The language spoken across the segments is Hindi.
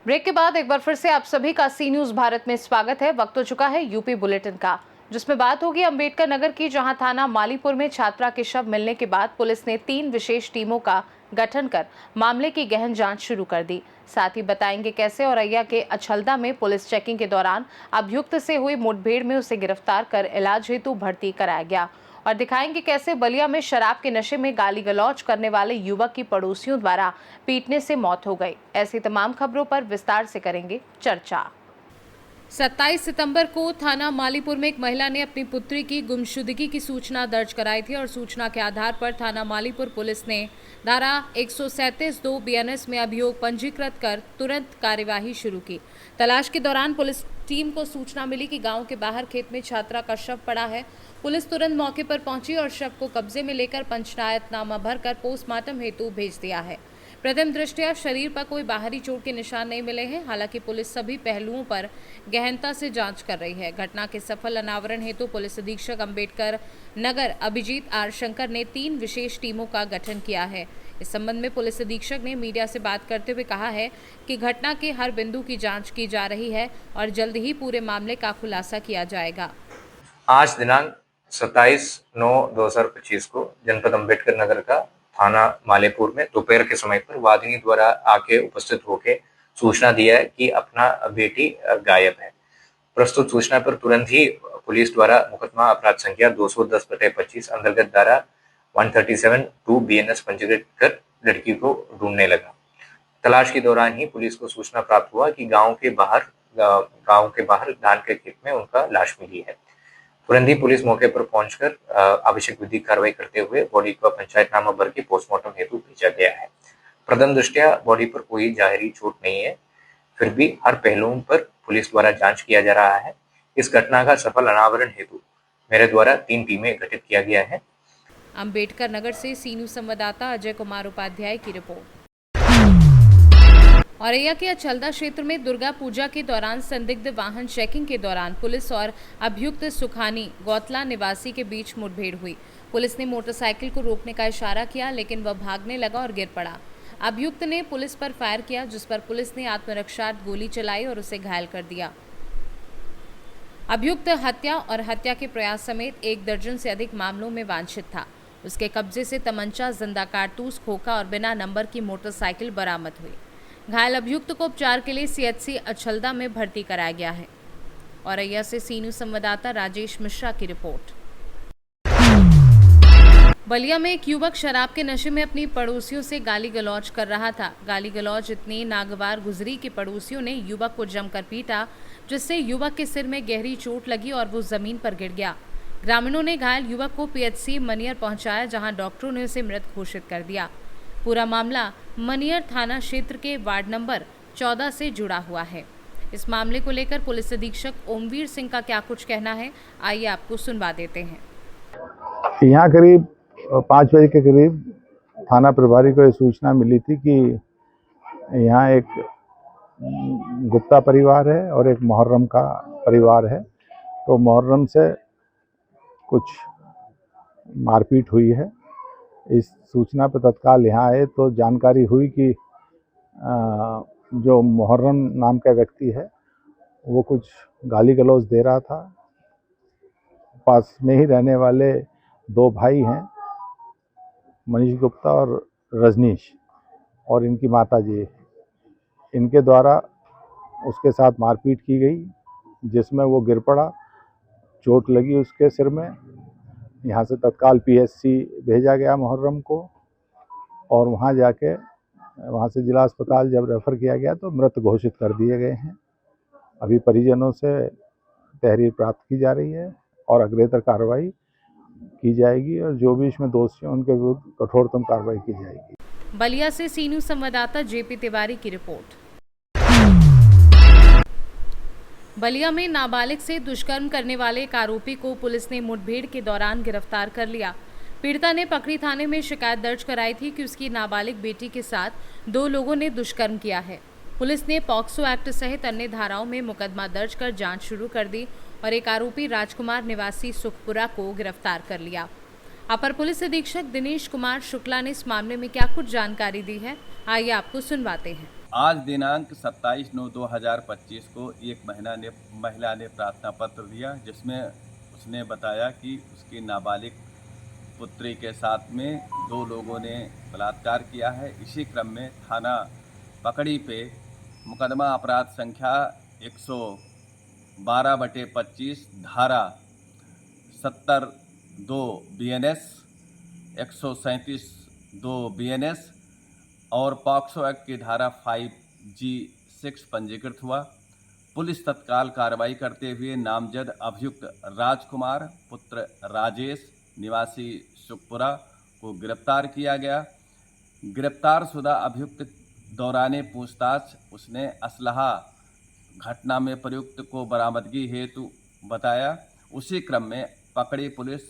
ब्रेक के बाद एक बार फिर से आप सभी का सी न्यूज भारत में स्वागत है। वक्त हो चुका है यूपी बुलेटिन का, जिसमें बात होगी अंबेडकर नगर की, जहां थाना मालीपुर में छात्रा के शव मिलने के बाद पुलिस ने 3 विशेष टीमों का गठन कर मामले की गहन जांच शुरू कर दी। साथ ही बताएंगे कैसे औरैया के अछलदा में पुलिस चेकिंग के दौरान अभियुक्त से हुई मुठभेड़ में उसे गिरफ्तार कर इलाज हेतु भर्ती कराया गया, और दिखाएंगे कैसे बलिया में शराब के नशे में गाली गलौज करने वाले युवक की पड़ोसियों द्वारा पीटने से मौत हो गई। ऐसी तमाम खबरों पर विस्तार से करेंगे चर्चा। 27 सितंबर को थाना मालीपुर में एक महिला ने अपनी पुत्री की गुमशुदगी की सूचना दर्ज कराई थी, और सूचना के आधार पर थाना मालीपुर पुलिस ने धारा 137(2) BNS में अभियोग पंजीकृत कर तुरंत कार्यवाही शुरू की। तलाश के दौरान पुलिस टीम को सूचना मिली कि गांव के बाहर खेत में छात्रा का शव पड़ा है। पुलिस तुरंत मौके पर पहुंची और शव को कब्जे में लेकर पंचायतनामा भरकर पोस्टमार्टम हेतु भेज दिया है। प्रथम दृष्टया शरीर पर कोई बाहरी चोट के निशान नहीं मिले हैं। हालांकि पुलिस सभी पहलुओं पर गहनता से जांच कर रही है। घटना के सफल अनावरण हेतु पुलिस अधीक्षक अंबेडकर नगर अभिजीत आर शंकर ने 3 विशेष टीमों का गठन किया है। इस संबंध में पुलिस अधीक्षक ने मीडिया से बात करते हुए कहा है कि घटना के हर बिंदु की जांच की जा रही है और जल्द ही पूरे मामले का खुलासा किया जाएगा। आज दिनांक 27/9/2025 को जनपद अंबेडकर नगर का थाना मालेपुर में दोपहर के समय पर वादिनी द्वारा आके उपस्थित होकर सूचना दिया है कि अपना बेटी गायब है। प्रस्तुत सूचना पर तुरंत ही पुलिस द्वारा मुकदमा अपराध संख्या 210/25 अंतर्गत धारा 137(2) BNS पंजीकृत कर लड़की को ढूंढने लगा। तलाश के दौरान ही पुलिस को सूचना प्राप्त हुआ कि गांव के बाहर धान के खेत में उनका लाश मिली है। तुरंत ही पुलिस मौके पर पहुंचकर आवश्यक विधिक कार्रवाई करते हुए बॉडी को पंचायतनामा भर के पोस्टमार्टम हेतु भेजा गया है। प्रथम दृष्टया बॉडी पर कोई जाहिरी चोट नहीं है, फिर भी हर पहलुओं पर पुलिस द्वारा जांच किया जा रहा है। इस घटना का सफल अनावरण हेतु मेरे द्वारा 3 टीमें गठित किया गया है। अंबेडकर नगर से सी न्यूज संवाददाता अजय कुमार उपाध्याय की रिपोर्ट। औरैया के अछलदा क्षेत्र में दुर्गा पूजा के दौरान संदिग्ध वाहन चेकिंग के दौरान पुलिस और अभियुक्त सुखानी गौतला निवासी के बीच मुठभेड़ हुई। पुलिस ने मोटरसाइकिल को रोकने का इशारा किया, लेकिन वह भागने लगा और गिर पड़ा। अभियुक्त ने पुलिस पर फायर किया, जिस पर पुलिस ने आत्मरक्षार्थ गोली चलाई और उसे घायल कर दिया। अभियुक्त हत्या और हत्या के प्रयास समेत 1 दर्जन से अधिक मामलों में वांछित था। उसके कब्जे से तमंचा, जिंदा कारतूस, खोखा और बिना नंबर की मोटरसाइकिल बरामद हुई। घायल अभियुक्त को उपचार के लिए CHC अछलदा में भर्ती कराया गया है। औरैया से सी न्यूज संवाददाता राजेश मिश्रा की रिपोर्ट। बलिया में एक युवक शराब के नशे में अपनी पड़ोसियों से गाली गलौज कर रहा था। गाली गलौज इतनी नागवार गुजरी कि पड़ोसियों ने युवक को जमकर पीटा, जिससे युवक के सिर में गहरी चोट लगी और वो जमीन पर गिर गया। ग्रामीणों ने घायल युवक को PHC मनियर पहुंचाया, जहां डॉक्टरों ने उसे मृत घोषित कर दिया। पूरा मामला मनियर थाना क्षेत्र के वार्ड नंबर 14 से जुड़ा हुआ है। इस मामले को लेकर पुलिस अधीक्षक ओमवीर सिंह का क्या कुछ कहना है, आइए आपको सुनवा देते हैं। यहाँ करीब 5 बजे के करीब थाना प्रभारी को ये सूचना मिली थी कि यहाँ एक गुप्ता परिवार है और एक मुहर्रम का परिवार है। तो मुहर्रम से कुछ मारपीट हुई है। इस सूचना पर तत्काल यहाँ आए तो जानकारी हुई कि जो मुहर्रम नाम का व्यक्ति है वो कुछ गाली गलौज दे रहा था। पास में ही रहने वाले 2 भाई हैं, मनीष गुप्ता और रजनीश, और इनकी माताजी, इनके द्वारा उसके साथ मारपीट की गई, जिसमें वो गिर पड़ा, चोट लगी उसके सिर में। यहाँ से तत्काल PHC भेजा गया मुहर्रम को, और वहाँ से जिला अस्पताल जब रेफ़र किया गया तो मृत घोषित कर दिए गए हैं। अभी परिजनों से तहरीर प्राप्त की जा रही है और अग्रेतर कार्रवाई की जाएगी, और जो भी इसमें दोषी हैं उनके विरुद्ध कठोरतम कार्रवाई की जाएगी। बलिया से सी न्यूज संवाददाता JP तिवारी की रिपोर्ट। बलिया में नाबालिग से दुष्कर्म करने वाले एक आरोपी को पुलिस ने मुठभेड़ के दौरान गिरफ्तार कर लिया। पीड़िता ने पकड़ी थाने में शिकायत दर्ज कराई थी कि उसकी नाबालिग बेटी के साथ 2 लोगों ने दुष्कर्म किया है। पुलिस ने पॉक्सो एक्ट सहित अन्य धाराओं में मुकदमा दर्ज कर जांच शुरू कर दी और एक आरोपी राजकुमार निवासी सुखपुरा को गिरफ्तार कर लिया। अपर पुलिस अधीक्षक दिनेश कुमार शुक्ला ने इस मामले में क्या कुछ जानकारी दी है, आइए आपको सुनवाते हैं। आज दिनांक 27/9/2025 को एक महिला ने प्रार्थना पत्र दिया, जिसमें उसने बताया कि उसकी नाबालिग पुत्री के साथ में 2 लोगों ने बलात्कार किया है। इसी क्रम में थाना पकड़ी पे मुकदमा अपराध संख्या 112/25 धारा 70(2) BNS 137(2) BNS और पॉक्सो एक्ट की धारा 5G6 पंजीकृत हुआ। पुलिस तत्काल कार्रवाई करते हुए नामजद अभियुक्त राजकुमार पुत्र राजेश निवासी सुखपुरा को गिरफ्तार किया गया। गिरफ्तारशुदा अभियुक्त दौराने पूछताछ उसने असलहा घटना में प्रयुक्त को बरामदगी हेतु बताया। उसी क्रम में पकड़ी पुलिस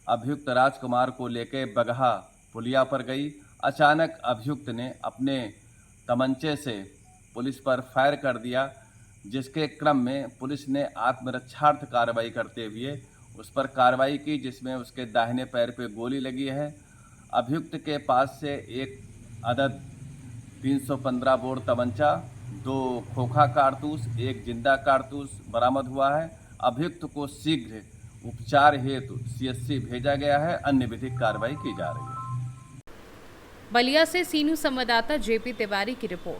अभियुक्त राजकुमार को लेकर बगहा पुलिया पर गई। अचानक अभियुक्त ने अपने तमंचे से पुलिस पर फायर कर दिया, जिसके क्रम में पुलिस ने आत्मरक्षार्थ कार्रवाई करते हुए उस पर कार्रवाई की, जिसमें उसके दाहिने पैर पे गोली लगी है। अभियुक्त के पास से एक अदद 315 बोर तमंचा, 2 खोखा कारतूस, 1 जिंदा कारतूस बरामद हुआ है। अभियुक्त को शीघ्र उपचार हेतु CSC भेजा गया है। अन्य विधिक कार्रवाई की जा रही है। बलिया से सीनू संवाददाता JP तिवारी की रिपोर्ट।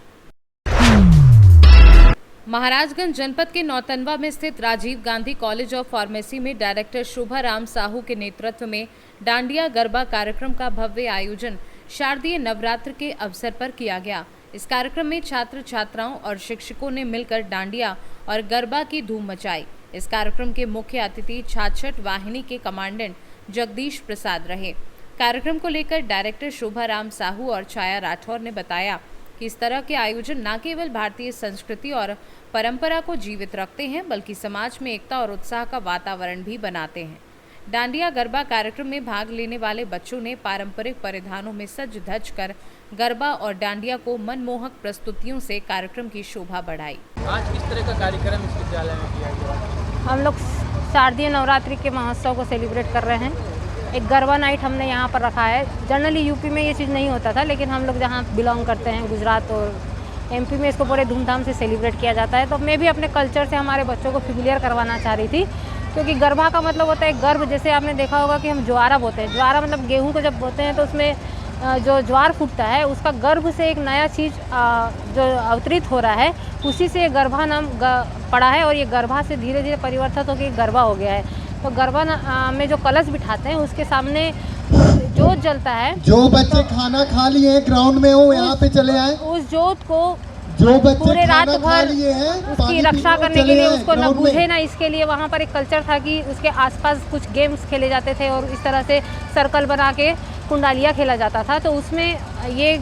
महाराजगंज जनपद के नौतनवा में स्थित Rajiv Gandhi college of pharmacy में डायरेक्टर शोभा राम साहू के नेतृत्व में डांडिया गरबा कार्यक्रम का भव्य आयोजन शारदीय नवरात्र के अवसर पर किया गया। इस कार्यक्रम में छात्र छात्राओं और शिक्षकों ने मिलकर डांडिया और गरबा की धूम मचाई। इस कार्यक्रम के मुख्य अतिथि 66 वाहिनी के कमांडेंट जगदीश प्रसाद रहे। कार्यक्रम को लेकर डायरेक्टर शोभा राम साहू और छाया राठौर ने बताया कि इस तरह के आयोजन न केवल भारतीय संस्कृति और परंपरा को जीवित रखते हैं, बल्कि समाज में एकता और उत्साह का वातावरण भी बनाते हैं। डांडिया गरबा कार्यक्रम में भाग लेने वाले बच्चों ने पारंपरिक परिधानों में सज धज कर गरबा और डांडिया को मनमोहक प्रस्तुतियों से कार्यक्रम की शोभा बढ़ाई। आज किस तरह का कार्यक्रम इस विद्यालय में किया गया? हम लोग शारदीय नवरात्रि के महोत्सव को सेलिब्रेट कर रहे हैं। एक गरबा नाइट हमने यहाँ पर रखा है। जनरली यूपी में ये चीज़ नहीं होता था, लेकिन हम लोग जहाँ बिलोंग करते हैं, गुजरात और MP में इसको बड़े धूमधाम से सेलिब्रेट किया जाता है। तो मैं भी अपने कल्चर से हमारे बच्चों को फेमिलियर करवाना चाह रही थी, क्योंकि गरबा का मतलब होता है गर्भ। जैसे आपने देखा होगा कि हम ज्वारा बोते हैं। ज्वारा मतलब गेहूँ को जब बोते हैं तो उसमें जो ज्वार फूटता है, उसका गर्भ से एक नया चीज़ जो अवतरित हो रहा है, उसी से गरबा नाम पड़ा है। और ये गरबा से धीरे धीरे परिवर्तित होकर गरबा हो गया है। तो गरबा में जो कलश बिठाते हैं, उसके सामने जोत जलता है। जो बच्चे खाना खा लिए हैं ग्राउंड में हो यहाँ पे चले आए। उस जोत को जो बच्चे पूरे रात खाना खा भर लिए हैं उसकी रक्षा करने के लिए, उसको न बुझे ना, इसके लिए वहाँ पर एक कल्चर था कि उसके आसपास कुछ गेम्स खेले जाते थे और इस तरह से सर्कल बना के कुंडालिया खेला जाता था। तो उसमें ये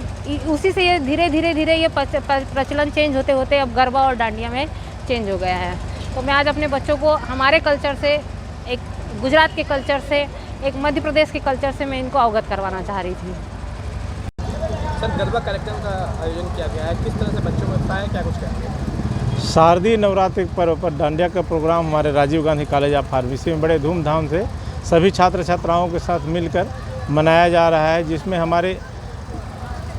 उसी से ये धीरे धीरे ये प्रचलन चेंज होते होते अब गरबा और डांडिया में चेंज हो गया है। तो मैं आज अपने बच्चों को हमारे कल्चर से, एक गुजरात के कल्चर से, एक मध्य प्रदेश के कल्चर से मैं इनको अवगत करवाना चाह रही थी। सर, गरबा कार्यक्रम का आयोजन किया गया है, किस तरह से बच्चों में उत्साह है, क्या कुछ कहेंगे? शारदीय नवरात्रि पर्व पर डांडिया का प्रोग्राम हमारे Rajiv Gandhi college of pharmacy में बड़े धूमधाम से सभी छात्र छात्राओं के साथ मिलकर मनाया जा रहा है, जिसमें हमारे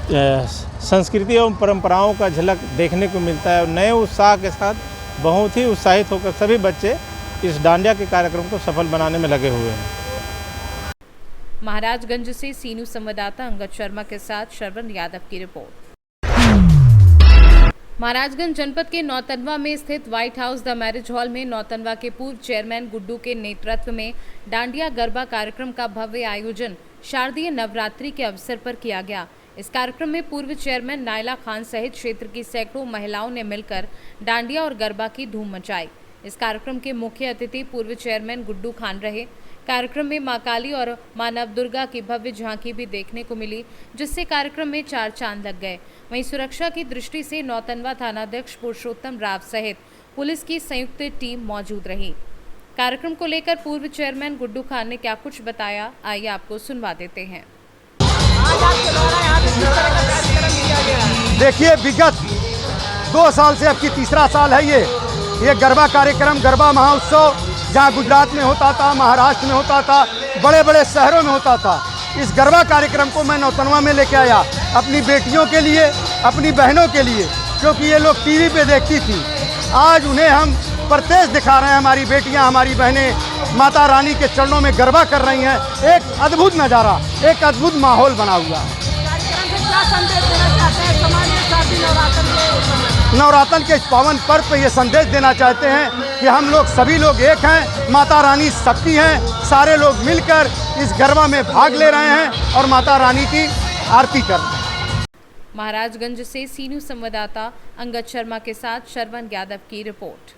संस्कृति एवं परंपराओं का झलक देखने को मिलता है। और नए उत्साह के साथ बहुत ही उत्साहित होकर सभी बच्चे इस डांडिया के कार्यक्रम को सफल बनाने में लगे हुए हैं। महाराजगंज से सीनू संवाददाता अंगद शर्मा के साथ श्रवण यादव की रिपोर्ट। महाराजगंज जनपद के नौतनवा में स्थित white house the marriage hall में नौतनवा के पूर्व चेयरमैन गुड्डू के नेतृत्व में डांडिया गरबा कार्यक्रम का भव्य आयोजन शारदीय नवरात्रि के अवसर पर किया गया। इस कार्यक्रम में पूर्व चेयरमैन नायला खान सहित क्षेत्र की सैकड़ों महिलाओं ने मिलकर डांडिया और गरबा की धूम मचाई। इस कार्यक्रम के मुख्य अतिथि पूर्व चेयरमैन गुड्डू खान रहे। कार्यक्रम में मां काली और मां नवदुर्गा की भव्य झांकी भी देखने को मिली, जिससे कार्यक्रम में 4 चांद लग गए। वहीं सुरक्षा की दृष्टि से नौतनवा थानाध्यक्ष पुरुषोत्तम राव सहित पुलिस की संयुक्त टीम मौजूद रही। कार्यक्रम को लेकर पूर्व चेयरमैन गुड्डू खान ने क्या कुछ बताया, आइए आपको सुनवा देते हैं। देखिए, विगत 2 साल से अब की तीसरा साल है ये गरबा कार्यक्रम, गरबा महोत्सव जहाँ गुजरात में होता था, महाराष्ट्र में होता था, बड़े बड़े शहरों में होता था। इस गरबा कार्यक्रम को मैं नौतनवा में लेके आया अपनी बेटियों के लिए, अपनी बहनों के लिए, क्योंकि ये लोग टीवी पे देखती थी। आज उन्हें हम प्रत्यक्ष दिखा रहे हैं। हमारी बेटियां, हमारी बहनें माता रानी के चरणों में गरबा कर रही हैं। एक अद्भुत नज़ारा, एक अद्भुत माहौल बना हुआ है। नवरात्र के इस पावन पर्व पे ये संदेश देना चाहते हैं कि हम लोग सभी लोग एक हैं, माता रानी शक्ति हैं। सारे लोग मिलकर इस गरबा में भाग ले रहे हैं और माता रानी की आरती कर रहे हैं। महाराजगंज से सीनू संवाददाता अंगद शर्मा के साथ शरवण यादव की रिपोर्ट।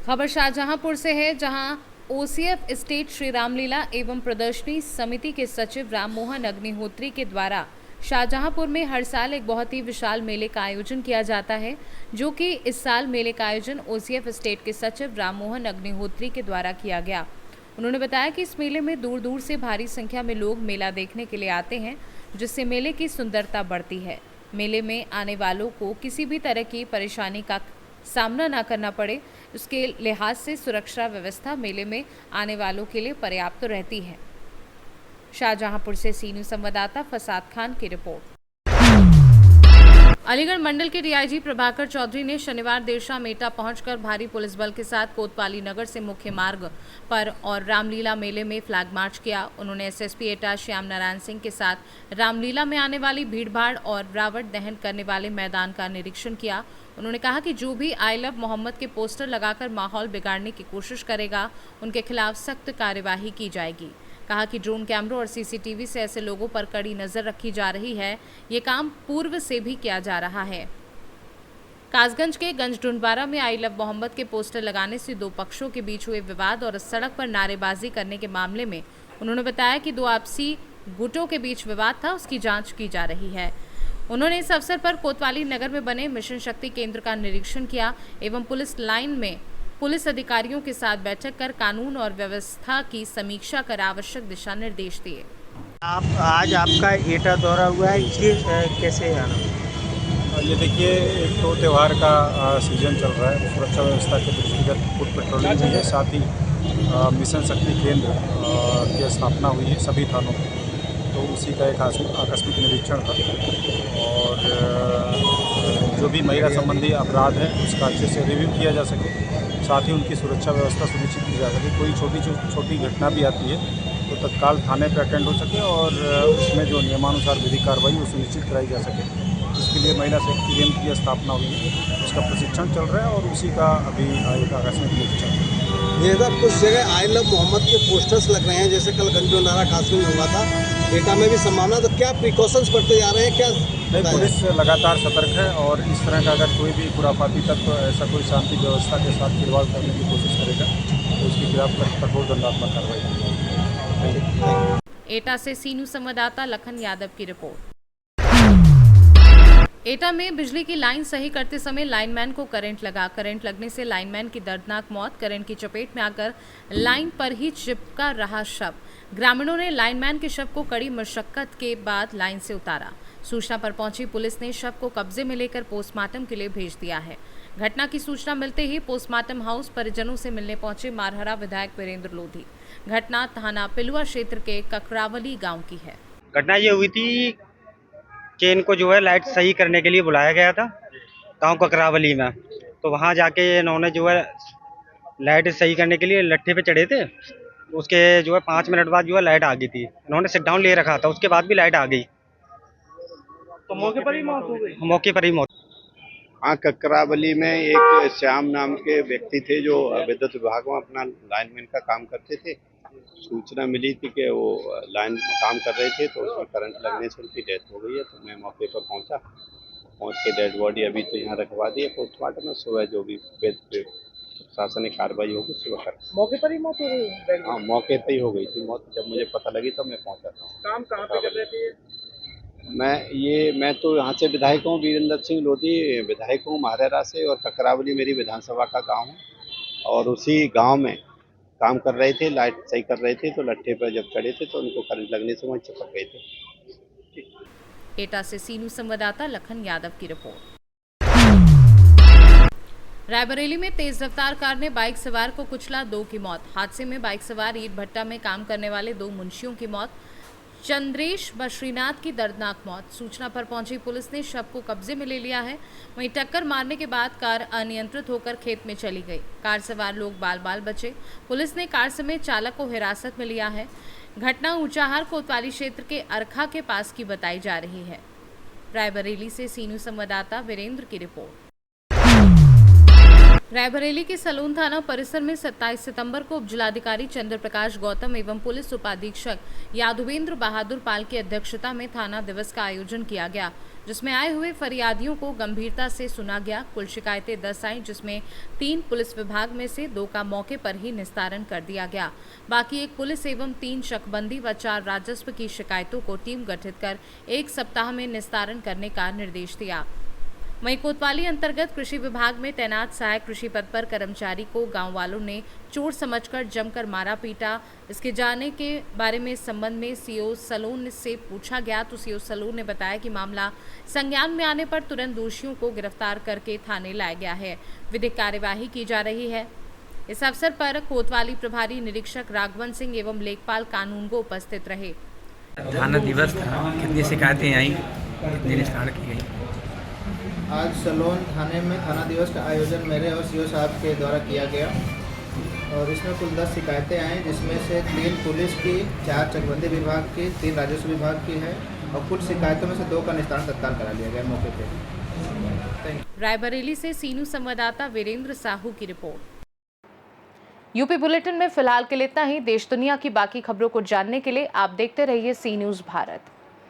खबर शाहजहांपुर से है, जहां ओसीएफ स्टेट श्री रामलीला एवं प्रदर्शनी समिति के सचिव राममोहन अग्निहोत्री के द्वारा शाहजहांपुर में हर साल एक बहुत ही विशाल मेले का आयोजन किया जाता है, जो कि इस साल मेले का आयोजन ओसीएफ स्टेट के सचिव राममोहन अग्निहोत्री के द्वारा किया गया। उन्होंने बताया कि इस मेले में दूर दूर से भारी संख्या में लोग मेला देखने के लिए आते हैं, जिससे मेले की सुंदरता बढ़ती है। मेले में आने वालों को किसी भी तरह की परेशानी का सामना न करना पड़े, उसके लिहाज से सुरक्षा व्यवस्था मेले में आने वालों के लिए पर्याप्त रहती है। शाहजहांपुर से सीनू संवाददाता फसाद खान की रिपोर्ट। अलीगढ़ मंडल के डीआईजी प्रभाकर चौधरी ने शनिवार देर शाम एटा पहुंचकर भारी पुलिस बल के साथ कोतवाली नगर से मुख्य मार्ग पर और रामलीला मेले में फ्लैग मार्च किया। उन्होंने एसएसपी एटा श्याम नारायण सिंह के साथ रामलीला में आने वाली भीड़भाड़ और रावण दहन करने वाले मैदान का निरीक्षण किया। उन्होंने कहा कि जो भी आई लव मोहम्मद के पोस्टर लगाकर माहौल बिगाड़ने की कोशिश करेगा, उनके खिलाफ सख्त कार्यवाही की जाएगी। कहा कि ड्रोन कैमरों और सीसीटीवी से ऐसे लोगों पर कड़ी नजर रखी जा रही है। ये काम पूर्व से भी किया जा रहा है। कासगंज के गंज ढूंढवारा में आई लव मोहम्मद के पोस्टर लगाने से दो पक्षों के बीच हुए विवाद और सड़क पर नारेबाजी करने के मामले में उन्होंने बताया कि दो आपसी गुटों के बीच विवाद था, उसकी जांच की जा रही है। उन्होंने इस अवसर पर कोतवाली नगर में बने मिशन शक्ति केंद्र का निरीक्षण किया एवं पुलिस लाइन में पुलिस अधिकारियों के साथ बैठक कर कानून और व्यवस्था की समीक्षा कर आवश्यक दिशा निर्देश दिए। आज आपका एटा दौरा हुआ है, ये कैसे आना? ये देखिए, एक तो त्यौहार का सीजन चल रहा है, सुरक्षा व्यवस्था के दृष्टिगत फुट पेट्रोलिंग भी है, साथ ही मिशन शक्ति केंद्र की स्थापना हुई है सभी थानों में, तो उसी का एक आकस्मिक निरीक्षण था। और जो भी महिला संबंधी अपराध हैं उसका अच्छे से रिव्यू किया जा सके, साथ ही उनकी सुरक्षा व्यवस्था सुनिश्चित की जा सके। कोई छोटी घटना भी आती है तो तत्काल थाने पर अटेंड हो सके और उसमें जो नियमानुसार विधिक कार्रवाई वो सुनिश्चित कराई जा सके। इसके लिए महिला शक्ति केंद्र की स्थापना हुई है, उसका प्रशिक्षण चल रहा है और उसी का अभी एक आकस्मिक निरीक्षण है। ये सब कुछ जगह आई लव मोहम्मद के पोस्टर्स लग रहे हैं, जैसे कल गंज ढूंढवारा कासगंज हुआ था, एटा में भी संभावना, तो क्या प्रिकॉशंस बढ़ते जा रहे हैं? क्या नहीं, पुलिस लगातार सतर्क है और इस तरह का अगर कोई भी खुराफाती तत्व ऐसा कोई शांति व्यवस्था के साथ खिलवाड़ करने की कोशिश करेगा तो उसके खिलाफ कठोर दंडात्मक कार्रवाई होगी। एटा से सीनू संवाददाता लखन यादव की रिपोर्ट। एटा में बिजली की लाइन सही करते समय लाइनमैन को करंट लगा। करंट लगने से लाइनमैन की दर्दनाक मौत। करंट की चपेट में आकर लाइन पर ही चिपका रहा शव। ग्रामीणों ने लाइनमैन के शव को कड़ी मशक्कत के बाद लाइन से उतारा। सूचना पर पहुंची पुलिस ने शव को कब्जे में लेकर पोस्टमार्टम के लिए भेज दिया है। घटना की सूचना मिलते ही पोस्टमार्टम हाउस परिजनों से मिलने पहुंचे मारहरा विधायक वीरेंद्र लोधी। घटना थाना पिलुआ क्षेत्र के ककरावली गाँव की है। घटना ये हुई थी कि इनको जो है लाइट सही करने के लिए बुलाया गया था गांव ककरावली में, तो वहां जाके इन्होंने जो है लाइट सही करने के लिए लट्ठे पे चढ़े थे। उसके जो है 5 मिनट बाद जो है लाइट आ गई थी। इन्होंने सिट डाउन ले रखा था, उसके बाद भी लाइट आ गई तो मौके पर ही मौत हो गई। मौके पर ही मौत। हाँ, ककरावली में एक श्याम नाम के व्यक्ति थे जो विद्युत विभाग में अपना लाइनमैन का काम करते थे। सूचना मिली थी कि वो लाइन काम कर रहे थे तो उसमें करंट लगने से उनकी डेथ हो गई है। तो मैं मौके पर पहुंच के डेड बॉडी अभी तो यहाँ रखवा दी है पोस्टमार्टम में। सुबह जो भी प्रशासनिक कार्रवाई होगी सुबह कर। मौके पर ही मौत हो गई? हाँ, मौके पर ही हो गई थी मौत। जब मुझे पता लगी तो मैं पहुँचा था। काम कहाँ पे कर रहे थे? मैं तो यहाँ से विधायक हूँ, वीरेंद्र सिंह लोधी विधायक हूँ मारहरा से, और ककरावली मेरी विधानसभा का गांव है। और उसी गांव में काम कर रहे थे, लाइट सही कर रहे थे, तो लट्ठे पर जब चढ़े थे तो उनको करंट लगने से वहीं चिपक गए थे। एटा से सीनू संवाददाता लखन यादव की रिपोर्ट। रायबरेली में तेज रफ्तार कार ने बाइक सवार को कुचला, 2 की मौत। हादसे में बाइक सवार ईट भट्टा में काम करने वाले 2 मुंशियों की मौत, चंद्रेश व श्रीनाथ की दर्दनाक मौत। सूचना पर पहुंची पुलिस ने शव को कब्जे में ले लिया है। वहीं टक्कर मारने के बाद कार अनियंत्रित होकर खेत में चली गई। कार सवार लोग बाल बचे। पुलिस ने कार समेत चालक को हिरासत में लिया है। घटना ऊंचाहार कोतवाली क्षेत्र के अरखा के पास की बताई जा रही है। रायबरेली से सी न्यूज़ संवाददाता वीरेंद्र की रिपोर्ट। रायबरेली के सलोन थाना परिसर में 27 सितंबर को उपजिलाधिकारी चंद्र प्रकाश गौतम एवं पुलिस उपाधीक्षक यादवेंद्र बहादुर पाल की अध्यक्षता में थाना दिवस का आयोजन किया गया, जिसमें आए हुए फरियादियों को गंभीरता से सुना गया। कुल शिकायतें 10 आईं, जिसमें 3 पुलिस विभाग में से 2 का मौके पर ही निस्तारण कर दिया गया। बाकी 1 पुलिस एवं 3 शकबंदी व 4 राजस्व की शिकायतों को टीम गठित कर 1 सप्ताह में निस्तारण करने का निर्देश दिया। वहीं कोतवाली अंतर्गत कृषि विभाग में तैनात सहायक कृषि पद पर कर्मचारी को गांव वालों ने चोर समझकर जमकर मारा पीटा। इसके जाने के बारे में इस संबंध में सीओ सलोन से पूछा गया तो सीओ सलोन ने बताया कि मामला संज्ञान में आने पर तुरंत दोषियों को गिरफ्तार करके थाने लाया गया है। विधिक कार्यवाही की जा रही है। इस अवसर पर कोतवाली प्रभारी निरीक्षक राघवन सिंह एवं लेखपाल कानून को उपस्थित रहे। थाना दिवस था, कितनी शिकायतें आई, कितनी निस्तारण की गई? आज सलोन थाने में थाना दिवस का आयोजन मेरे और सीओ साहब के द्वारा किया गया और इसमें कुल 10 शिकायतें आई, जिसमें से 3 पुलिस की, 4 चकबंदी विभाग की, 3 राजस्व विभाग की है और कुछ शिकायतों में से 2 का निस्तारण तत्काल करा लिया गया मौके पे। रायबरेली से सी न्यूज़ संवाददाता वीरेंद्र साहू की रिपोर्ट। यूपी बुलेटिन में फिलहाल के लिए इतना ही। देश दुनिया की बाकी खबरों को जानने के लिए आप देखते रहिए सी न्यूज़ भारत।